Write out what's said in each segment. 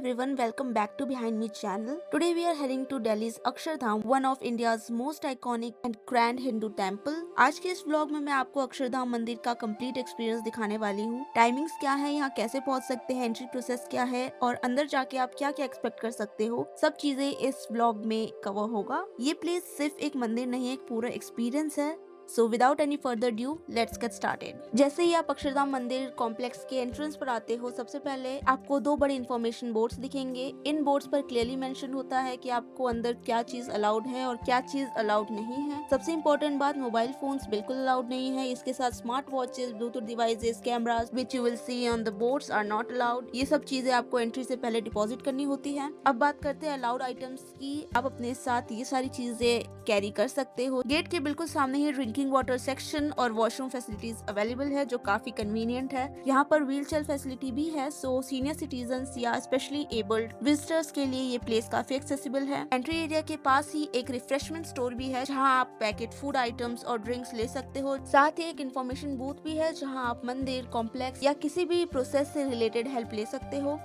everyone, welcome back to Behind Me channel. Today we are heading to Delhi's Akshardham, one of India's most iconic and grand Hindu temple. आज के इस vlog में मैं आपको अक्षरधाम मंदिर का कंप्लीट एक्सपीरियंस दिखाने वाली हूँ। टाइमिंग्स क्या है, यहाँ कैसे पहुँच सकते हैं, एंट्री प्रोसेस क्या है और अंदर जाके आप क्या क्या एक्सपेक्ट कर सकते हो, सब चीजें इस व्लॉग में कवर होगा। ये प्लेस सिर्फ एक मंदिर नहीं है, एक पूरा एक्सपीरियंस है। So without any further due let's get started. जैसे ही आप अक्षरधाम मंदिर कॉम्प्लेक्स के एंट्रेंस पर आते हो, सबसे पहले आपको दो बड़े इन्फॉर्मेशन बोर्ड्स दिखेंगे। इन बोर्ड्स पर क्लियरली मेंशन होता है कि आपको अंदर क्या चीज अलाउड है और क्या चीज अलाउड नहीं है। सबसे इम्पोर्टेंट बात, मोबाइल फोन्स बिल्कुल अलाउड नहीं है। इसके साथ smart watches, bluetooth devices, cameras which you will see on the boards are not allowed. ये सब चीजें आपको एंट्री से पहले डिपॉजिट करनी होती है। अब बात करते हैं अलाउड आइटम्स की। आप अपने साथ ये सारी चीजें कैरी कर सकते हो। गेट के बिल्कुल सामने ही ड्रिंकिंग वाटर सेक्शन और वॉशरूम फैसिलिटीज अवेलेबल है, जो काफी कन्वीनियंट है। यहाँ पर व्हील चेयर फैसिलिटी भी है, सो सीनियर सिटीजन्स या स्पेशली एबल्ड विजिटर्स के लिए ये प्लेस काफी एक्सेसिबल है। एंट्री एरिया के पास ही एक रिफ्रेशमेंट स्टोर भी है, जहाँ आप पैकेट फूड आइटम्स और ड्रिंक्स ले सकते हो। साथ ही एक इन्फॉर्मेशन बूथ भी है, जहाँ आप मंदिर, कॉम्प्लेक्स या किसी भी प्रोसेस से रिलेटेड हेल्प ले सकते हो।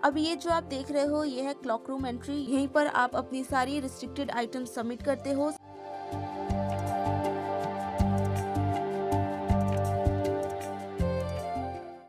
अब ये जो आप देख रहे हो, ये है क्लॉक रूम एंट्री। यहीं पर आप अपनी सारी रिस्ट्रिक्टेड आइटम्स सबमिट करते हो।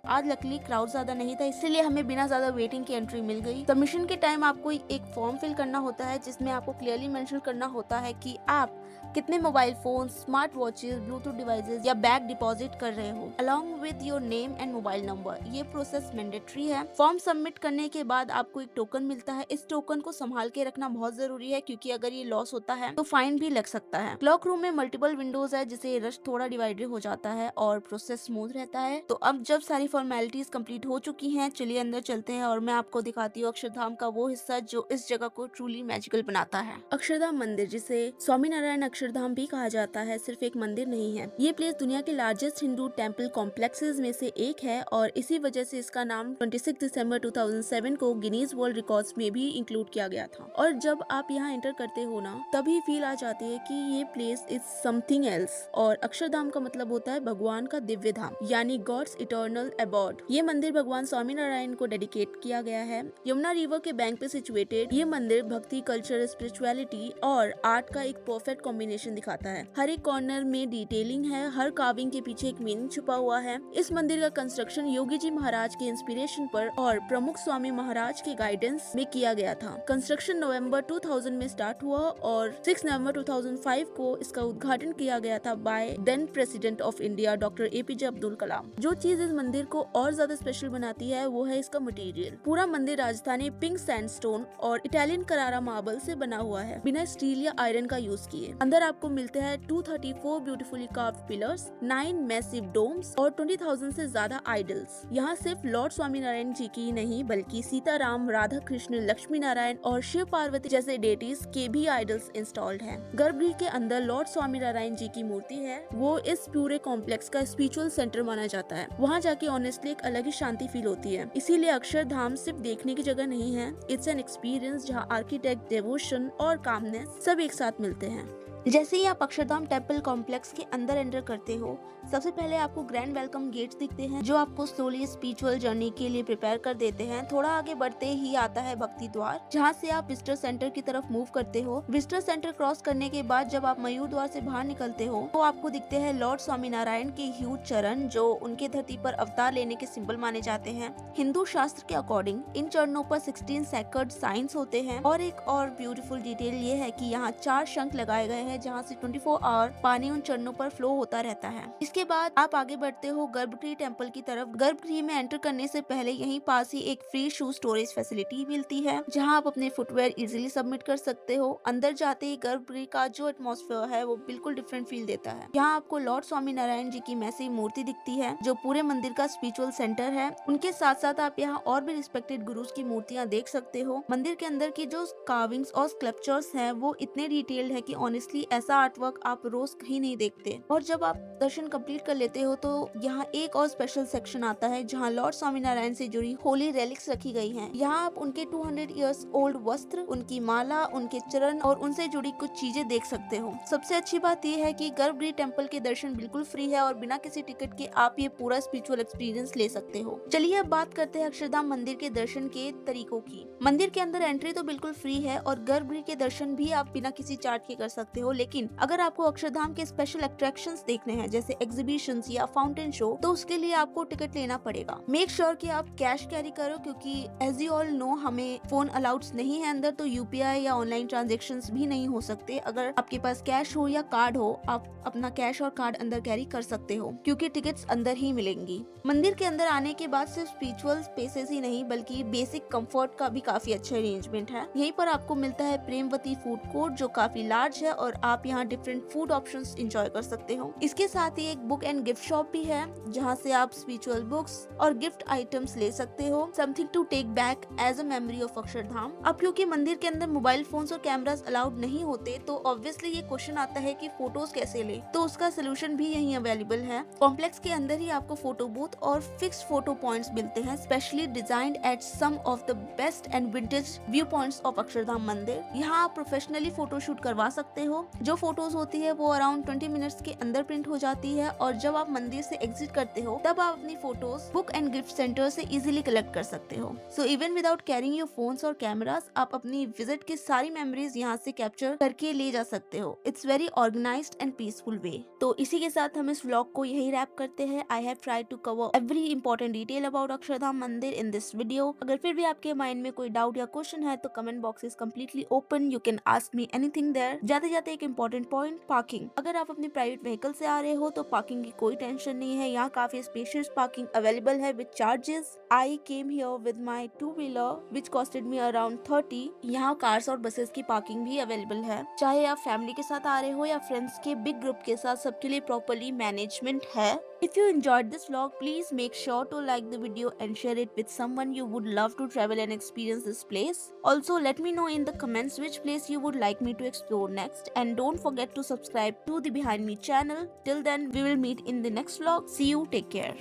आज लकीली क्राउड ज्यादा नहीं था, इसीलिए हमें बिना ज्यादा वेटिंग की एंट्री मिल गई। सबमिशन के टाइम आपको एक फॉर्म फिल करना होता है, जिसमें आपको क्लियरली मेंशन करना होता है कि आप कितने mobile phone, smart watches, bluetooth devices या बैग डिपॉजिट कर रहे हो, along with your name and mobile number. ये प्रोसेस मैंडेटरी है। फॉर्म सबमिट करने के बाद आपको एक टोकन मिलता है। इस टोकन को संभाल के रखना बहुत जरूरी है, क्योंकि अगर ये लॉस होता है तो फाइन भी लग सकता है। क्लॉक रूम में मल्टीपल विंडोज है, जिससे रश थोड़ा डिवाइडेड हो जाता है और प्रोसेस स्मूथ रहता है। तो अब जब सारी फॉर्मेलिटीज कंप्लीट हो चुकी हैं, चलिए अंदर चलते हैं और मैं आपको दिखाती हूँ अक्षरधाम का वो हिस्सा जो इस जगह को ट्रूली मैजिकल बनाता है। अक्षरधाम मंदिर, जिसे स्वामीनारायण अक्षरधाम भी कहा जाता है, सिर्फ एक मंदिर नहीं है। ये प्लेस दुनिया के लार्जेस्ट हिंदू टेम्पल कॉम्प्लेक्सेस में से एक है और इसी वजह से इसका नाम 26 दिसंबर 2007 को गिनीज वर्ल्ड रिकॉर्ड्स में भी इंक्लूड किया गया था। और जब आप यहाँ एंटर करते हो ना, तभी फील आ जाती है कि ये प्लेस इज समथिंग एल्स। और अक्षरधाम का मतलब होता है भगवान का दिव्य धाम, यानी गॉड्स इटर्नल अबॉर्ड। ये मंदिर भगवान स्वामीनारायण को डेडिकेट किया गया है। यमुना रिवर के बैंक पे सिचुएटेड ये मंदिर भक्ति, कल्चर, स्पिरिचुअलिटी और आर्ट का एक परफेक्ट कॉम्बिनेशन दिखाता है। हर एक कॉर्नर में डिटेलिंग है, हर कार्विंग के पीछे एक मीनिंग छुपा हुआ है। इस मंदिर का कंस्ट्रक्शन योगी जी महाराज के इंस्पिरेशन पर और प्रमुख स्वामी महाराज के गाइडेंस में किया गया था। कंस्ट्रक्शन नवंबर 2000 में स्टार्ट हुआ और 6 नवंबर 2005 को इसका उद्घाटन किया गया था by then president of India doctor APJ Abdul Kalam. जो चीज इस मंदिर को और ज्यादा स्पेशल बनाती है वो है इसका मटेरियल। पूरा मंदिर राजस्थानी पिंक सैंडस्टोन और इटालियन करारा मार्बल से बना हुआ है, बिना स्टील या आयरन का यूज किए। अंदर आपको मिलते हैं 234 beautifully carved pillars, 9 massive domes और 20,000 से ज्यादा आइडल्स। यहाँ सिर्फ लॉर्ड स्वामीनारायण जी की नहीं, बल्कि सीताराम, राधा कृष्ण, लक्ष्मी नारायण और शिव पार्वती जैसे डेटीज के भी आइडल्स इंस्टॉल्ड हैं। गर्भगृह के अंदर लॉर्ड स्वामीनारायण जी की मूर्ति है, वो इस पूरे कॉम्प्लेक्स का स्पिरिचुअल सेंटर माना जाता है। वहाँ जाके ऑनेस्टली एक अलग ही शांति फील होती है। इसीलिए अक्षरधाम सिर्फ देखने की जगह नहीं है, इट्स एन एक्सपीरियंस जहाँ आर्किटेक्ट, डिवोशन और कामनेस सब एक साथ मिलते हैं। जैसे ही आप अक्षरधाम टेम्पल कॉम्प्लेक्स के अंदर एंटर करते हो, सबसे पहले आपको ग्रैंड वेलकम गेट्स दिखते हैं, जो आपको स्लोली स्पिरिचुअल जर्नी के लिए प्रिपेयर कर देते हैं। थोड़ा आगे बढ़ते ही आता है भक्ति द्वार, जहाँ से आप विजिटर सेंटर की तरफ मूव करते हो। विजिटर सेंटर क्रॉस करने के बाद जब आप मयूर द्वार से बाहर निकलते हो, तो आपको दिखते हैं लॉर्ड स्वामीनारायण के ह्यूज चरण, जो उनके धरती पर अवतार लेने के सिंबल माने जाते हैं। हिंदू शास्त्र के अकॉर्डिंग इन चरणों पर 16 सैक्रेड साइंस होते हैं। और एक और ब्यूटीफुल डिटेल ये है कि यहाँ 4 शंख लगाए गए हैं, जहाँ से 24 आवर पानी उन चरणों पर फ्लो होता रहता है। इसके बाद आप आगे बढ़ते हो गर्भगृह टेम्पल की तरफ। गर्भगृह में एंटर करने से पहले यहीं पास ही एक फ्री शू स्टोरेज फैसिलिटी मिलती है, जहां आप अपने फुटवेयर इजीली सबमिट कर सकते हो। अंदर जाते ही गर्भगृह का जो एटमॉस्फेयर है वो बिल्कुल डिफरेंट फील देता है। यहाँ आपको लॉर्ड स्वामीनारायण जी की मैसिव मूर्ति दिखती है, जो पूरे मंदिर का स्पिरिचुअल सेंटर है। उनके साथ साथ आप यहाँ और भी रिस्पेक्टेड गुरुज की मूर्तियाँ देख सकते हो। मंदिर के अंदर की जो कार्विंग्स और स्कल्पचर्स हैं वो इतने डिटेल्ड है कि ऑनेस्टली ऐसा आर्ट वर्क आप रोज कहीं नहीं देखते। और जब आप दर्शन कंप्लीट कर लेते हो तो यहाँ एक और स्पेशल सेक्शन आता है जहाँ लॉर्ड स्वामीनारायण से जुड़ी होली रेलिक्स रखी गई हैं। यहाँ आप उनके 200 इयर्स ओल्ड वस्त्र, उनकी माला, उनके चरण और उनसे जुड़ी कुछ चीजें देख सकते हो। सबसे अच्छी बात यह है कि गर्भगृह टेम्पल के दर्शन बिल्कुल फ्री है और बिना किसी टिकट के आप ये पूरा स्पिरिचुअल एक्सपीरियंस ले सकते हो। चलिए अब बात करते हैं अक्षरधाम मंदिर के दर्शन के तरीकों की। मंदिर के अंदर एंट्री तो बिल्कुल फ्री है और गर्भगृह के दर्शन भी आप बिना किसी चार्ज के कर सकते हो, लेकिन अगर आपको अक्षरधाम के स्पेशल अट्रैक्शंस देखने हैं जैसे एग्जीबिशंस या फाउंटेन शो, तो उसके लिए आपको टिकट लेना पड़ेगा। मेक श्योर कि आप कैश कैरी करो क्योंकि एज यू ऑल नो हमें फोन अलाउड नहीं है अंदर, तो यूपीआई या ऑनलाइन ट्रांजेक्शन्स भी नहीं हो सकते। अगर आपके पास कैश हो या कार्ड हो, आप अपना कैश और कार्ड अंदर कैरी कर सकते हो क्योंकि टिकट्स अंदर ही मिलेंगी। मंदिर के अंदर आने के बाद सिर्फ स्पिरिचुअल स्पेसेस ही नहीं बल्कि बेसिक कंफर्ट का भी काफी अच्छा अरेंजमेंट है। यहीं पर आपको मिलता है प्रेमवती फूड कोर्ट जो काफी लार्ज है और आप यहाँ डिफरेंट फूड ऑप्शंस एंजॉय कर सकते हो। इसके साथ ही एक बुक एंड गिफ्ट शॉप भी है जहाँ से आप स्पिरिचुअल बुक्स और गिफ्ट आइटम्स ले सकते हो, something to take back as a memory of Akshardham. अब क्योंकि मंदिर के अंदर मोबाइल फोन्स और कैमरास अलाउड नहीं होते तो ऑब्वियसली ये क्वेश्चन आता है कि फोटोज कैसे ले, तो उसका सोल्यूशन भी यहीं अवेलेबल है। कॉम्प्लेक्स के अंदर ही आपको फोटो बूथ और फिक्स्ड फोटो पॉइंट्स मिलते हैं specially designed at some of the best and vintage view points of Akshardham Mandir. यहाँ आप प्रोफेशनली फोटो शूट करवा सकते हो। जो फोटोज होती है वो अराउंड 20 मिनट्स के अंदर प्रिंट हो जाती है और जब आप मंदिर से एग्जिट करते हो तब आप अपनी photos book and gift centre से इजीली कलेक्ट कर सकते हो। So even without carrying your phones और कैमरास आप अपनी विजिट की सारी मेमोरीज यहाँ से कैप्चर करके ले जा सकते हो। It's very organized and peaceful way. तो इसी के साथ हम इस व्लॉग को यही रैप करते हैं। I have tried to cover every important detail about Akshardham Mandir in this video. अगर फिर भी आपके माइंड में कोई डाउट या क्वेश्चन है तो comment box is completely open, you can ask me anything there. जाते जाते एक इंपॉर्टेंट पॉइंट, पार्किंग। अगर आप अपनी प्राइवेट व्हीकल से आ रहे हो तो पार्किंग की कोई टेंशन नहीं है। यहाँ काफी स्पेशियस पार्किंग अवेलेबल है with charges. I came here with my 2-wheeler which costed me around 30। यहाँ कार्स और बसेस की पार्किंग भी अवेलेबल है। चाहे आप फैमिली के साथ आ रहे हो या फ्रेंड्स के बिग ग्रुप के साथ, सबके लिए प्रॉपर्ली मैनेजमेंट है। If you enjoyed this vlog, please make sure to like the video and share it with someone you would love to travel and experience this place. Also, let me know in the comments which place you would like me to explore next, and don't forget to subscribe to the Behind Me channel. Till then, we will meet in the next vlog. See you, take care.